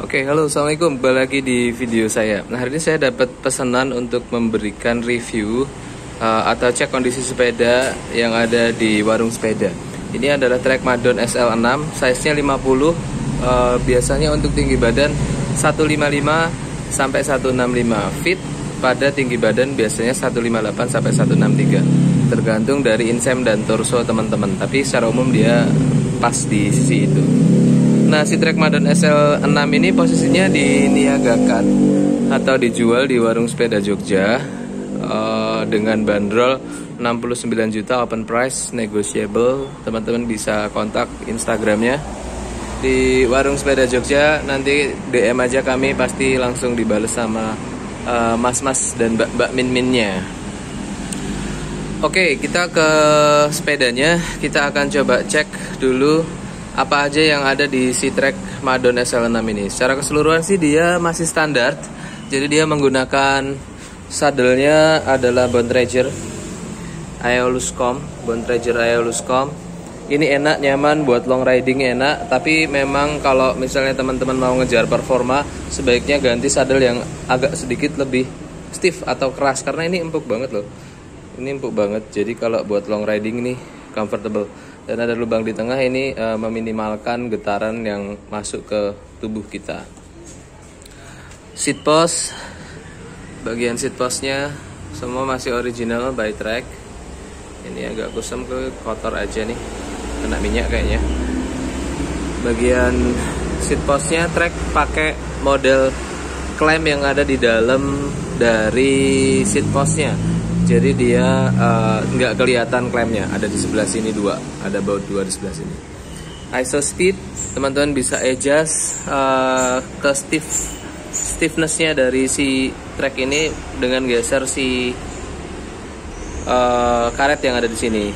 Oke, halo, assalamualaikum. Kembali lagi di video saya. Nah, hari ini saya dapat pesanan untuk memberikan review atau cek kondisi sepeda yang ada di warung sepeda. Ini adalah trek Madon SL6, size-nya 50. Biasanya untuk tinggi badan 155 sampai 165 fit. Pada tinggi badan biasanya 158 sampai 163. Tergantung dari insem dan torso teman-teman. Tapi secara umum dia pas di sisi itu. Nah, si trek Madon SL6 ini posisinya diniagakan atau dijual di warung sepeda Jogja dengan bandrol 69 juta, open price, negotiable. Teman-teman bisa kontak Instagramnya di warung sepeda Jogja. Nanti DM aja kami, pasti langsung dibales sama mas-mas dan mbak min-minnya. Oke, kita ke sepedanya. Kita akan coba cek dulu apa aja yang ada di si trek Madon SL6 ini. Secara keseluruhan sih dia masih standar. Jadi dia menggunakan sadelnya adalah Bontrager Aeoluscom. Ini enak, nyaman buat long riding, enak. Tapi memang kalau misalnya teman-teman mau ngejar performa, sebaiknya ganti sadel yang agak sedikit lebih stiff atau keras, karena ini empuk banget loh. Ini empuk banget. Jadi kalau buat long riding nih comfortable. Dan ada lubang di tengah, ini meminimalkan getaran yang masuk ke tubuh kita. Seat post, bagian seat postnya semua masih original by Trek. Ini agak kusam, ke kotor aja nih, kena minyak kayaknya. Bagian seat postnya Trek pakai model klem yang ada di dalam dari seat postnya. Jadi dia nggak kelihatan klemnya, ada di sebelah sini dua, ada baut dua di sebelah sini. ISO speed, teman-teman bisa adjust ke stiffnessnya dari si trek ini dengan geser si karet yang ada di sini.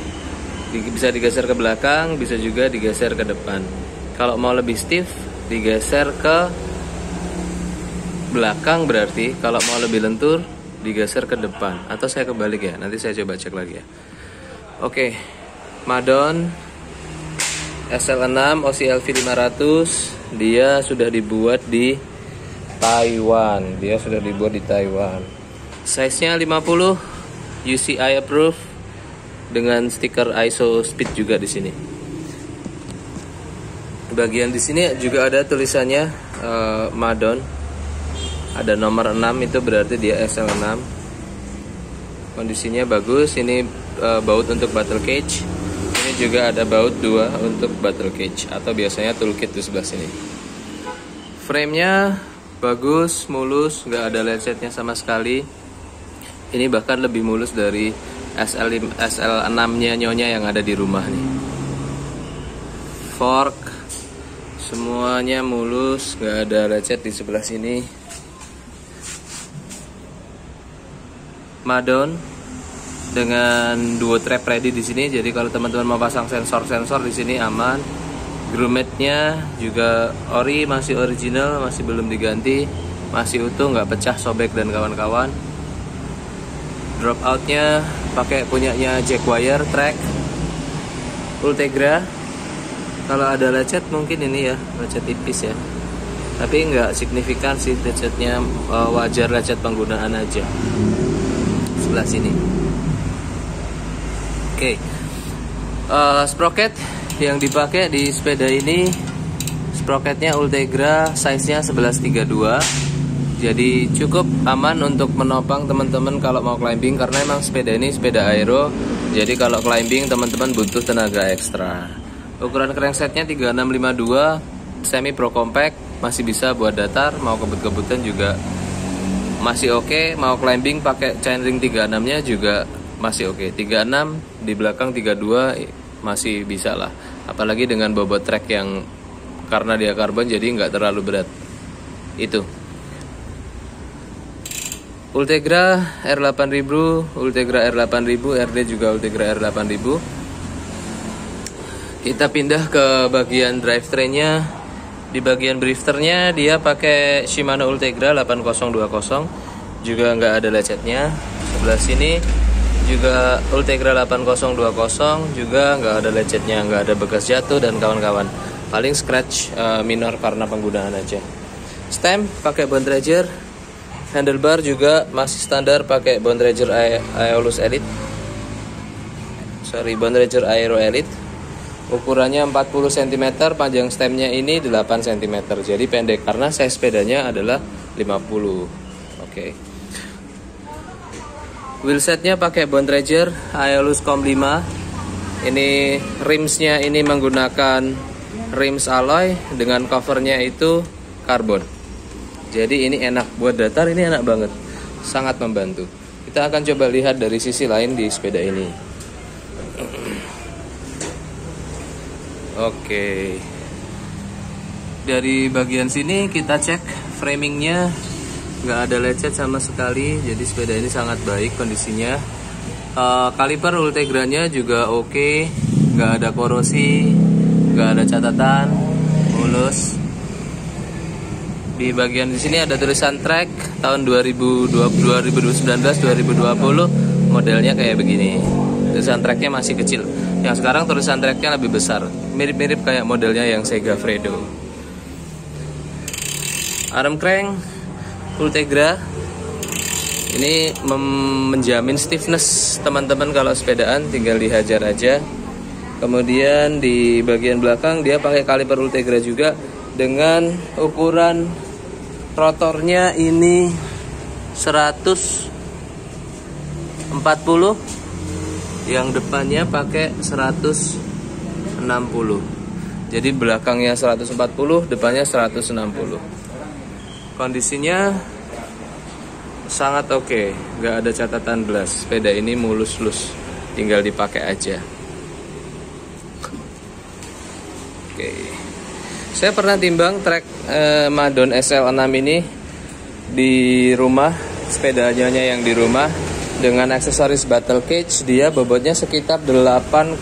Bisa digeser ke belakang, bisa juga digeser ke depan. Kalau mau lebih stiff, digeser ke belakang berarti. Kalau mau lebih lentur, digeser ke depan, atau saya kebalik ya, nanti saya coba cek lagi ya. Oke, Madon SL6 OCLV 500, dia sudah dibuat di Taiwan. Size-nya 50, UCI approved dengan stiker ISO speed juga di sini. Bagian di sini juga ada tulisannya Madon. Ada nomor 6, itu berarti dia SL6. Kondisinya bagus. Ini baut untuk battle cage. Ini juga ada baut 2 untuk battle cage, atau biasanya toolkit di sebelah sini. Frame-nya bagus, mulus, nggak ada lecetnya sama sekali. Ini bahkan lebih mulus dari SL6-nya nyonya yang ada di rumah nih. Fork semuanya mulus, nggak ada lecet di sebelah sini. Madon dengan duo trap ready di sini. Jadi kalau teman-teman mau pasang sensor di sini aman. Grommetnya juga ori, masih original, masih belum diganti, masih utuh, nggak pecah, sobek dan kawan-kawan. Drop outnya pakai punyanya Jackwire Trek Ultegra. Kalau ada lecet mungkin ini ya, lecet tipis ya, tapi nggak signifikan sih lecetnya, wajar lecet penggunaan aja. Sebelah sini. Oke. Sprocket yang dipakai di sepeda ini, sprocketnya Ultegra, size-nya 1132. Jadi cukup aman untuk menopang teman-teman kalau mau climbing, karena emang sepeda ini sepeda aero. Jadi kalau climbing teman-teman butuh tenaga ekstra. Ukuran cranksetnya 3652, semi pro compact, masih bisa buat datar, mau kebut-kebutan juga masih oke. Mau climbing pakai chainring 36-nya juga masih oke. 36 di belakang 32 masih bisa lah. Apalagi dengan bobot trek yang karena dia karbon jadi nggak terlalu berat. Itu Ultegra R8000, Ultegra R8000, RD juga Ultegra R8000. Kita pindah ke bagian drivetrainnya. Di bagian drifternya dia pakai Shimano Ultegra 8020, juga nggak ada lecetnya. Sebelah sini juga Ultegra 8020, juga nggak ada lecetnya, nggak ada bekas jatuh dan kawan-kawan. Paling scratch minor karena penggunaan aja. Stem pakai Bontrager, handlebar juga masih standar pakai Bontrager Aeolus Elite. Bontrager Aero Elite. Ukurannya 40 cm, panjang stemnya ini 8 cm. Jadi pendek karena size sepedanya adalah 50. Oke. Wheelsetnya pakai Bontrager Aeolus Com 5. Ini rimsnya ini menggunakan rims alloy dengan covernya itu karbon. Jadi ini enak buat datar, ini enak banget, sangat membantu. Kita akan coba lihat dari sisi lain di sepeda ini. Oke, dari bagian sini kita cek framingnya, nggak ada lecet sama sekali. Jadi sepeda ini sangat baik kondisinya. Kaliper Ultegranya juga oke, nggak ada korosi, nggak ada catatan, mulus. Di bagian di sini ada tulisan track tahun 2019 2020, modelnya kayak begini. Tulisan tracknya masih kecil. Yang sekarang tulisan tracknya lebih besar, mirip-mirip kayak modelnya yang Sega Fredo. Arm crank Ultegra. Ini menjamin stiffness teman-teman kalau sepedaan, tinggal dihajar aja. Kemudian di bagian belakang dia pakai kaliper Ultegra juga dengan ukuran rotornya ini 140, yang depannya pakai 160. Jadi belakangnya 140, depannya 160. Kondisinya sangat oke, nggak ada catatan belas. Sepeda ini mulus-lus, tinggal dipakai aja. Oke, saya pernah timbang trek Madon SL6 ini di rumah, sepedanya yang di rumah dengan aksesoris battle cage. Dia bobotnya sekitar 8,3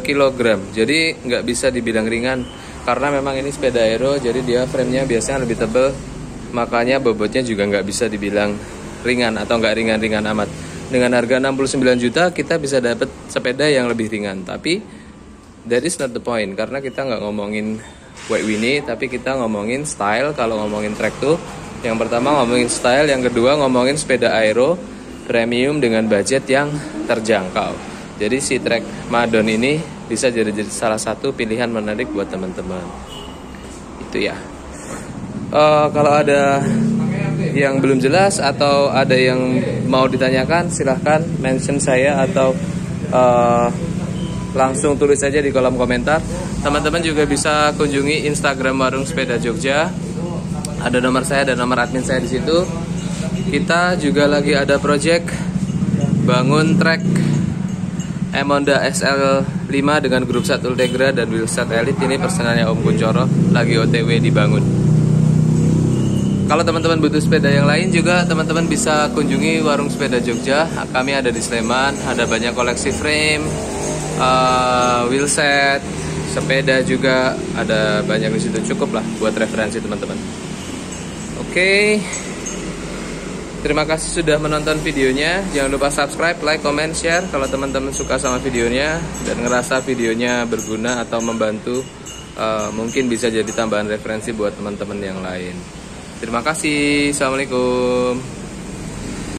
kg. Jadi nggak bisa dibilang ringan, karena memang ini sepeda aero, jadi dia framenya biasanya lebih tebal. Makanya bobotnya juga nggak bisa dibilang ringan atau nggak ringan-ringan amat. Dengan harga 69 juta kita bisa dapat sepeda yang lebih ringan. Tapi that is not the point, karena kita nggak ngomongin white winnie, tapi kita ngomongin style. Kalau ngomongin track tuh, yang pertama ngomongin style, yang kedua ngomongin sepeda aero premium dengan budget yang terjangkau. Jadi si track Madon ini bisa jadi salah satu pilihan menarik buat teman-teman. Itu ya. Kalau ada yang belum jelas atau ada yang mau ditanyakan, silahkan mention saya atau langsung tulis saja di kolom komentar. Teman-teman juga bisa kunjungi Instagram Warung Sepeda Jogja. Ada nomor saya dan nomor admin saya di situ. Kita juga lagi ada project bangun track Honda SL5 dengan grup 1 Ultegra dan wheelset Elite. Ini personalnya Om Kuncoro, lagi OTW dibangun. Kalau teman-teman butuh sepeda yang lain juga, teman-teman bisa kunjungi Warung Sepeda Jogja. Kami ada di Sleman, ada banyak koleksi frame, wheelset, sepeda juga ada banyak di situ. Cukup lah buat referensi teman-teman. Oke, terima kasih sudah menonton videonya. Jangan lupa subscribe, like, comment, share kalau teman-teman suka sama videonya dan ngerasa videonya berguna atau membantu. Mungkin bisa jadi tambahan referensi buat teman-teman yang lain. Terima kasih. Assalamualaikum.